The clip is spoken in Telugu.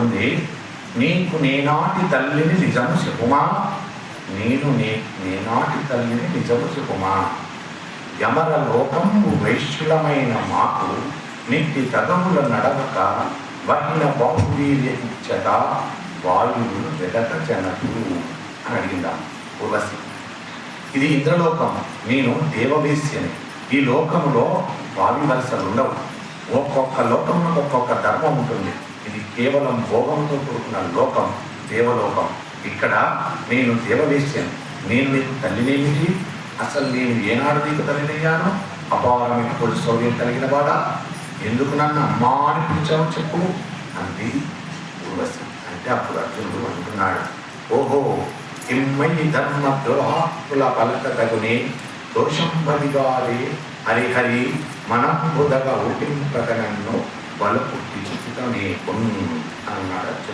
అంటుంది, నీకు నేనాటి తల్లిని నిజము చెప్పుమా, నేనాటి తల్లిని నిజము చెప్పుమా, యమర లోకము వైశ్యులమైన మాకు నిత్తి తగముల నడవక వహిన బాహువీర్యత వాయువులు వెదక జనకు అని అడిగిందాం ఉర్వశి. ఇది ఇంద్రలోకం, నేను దేవవేశ్యని. ఈ లోకములో వావి వలసలు ఉండవు. ఒక్కొక్క లోకంలో ఒక్కొక్క ధర్మం ఉంటుంది. ఇది కేవలం భోగంతో కూడుకున్న లోకం, దేవలోకం. ఇక్కడ నేను దేవవేశ్యని. నేను నీకు తల్లినేమిటి? అసలు నేను ఏనాడు నీకు తల్లినయ్యాను? అపారమైన పొడి సౌర్యం కలిగిన వాడా, ఎందుకు నన్ను అమ్మా అని పిలిచావు చెప్పు అంది ఉర్వశి. అంటే అప్పుడు అర్జునుడు అంటున్నాడు, ఓహో ఇమ్మయి ధర్మ ద్రోహాత్ముల పలకతగునే దోషం బదిగారే హరిహరి మనం బుధగా ఊటింపక నన్ను బల పుట్టి చుట్టుతోనే అన్నాడు.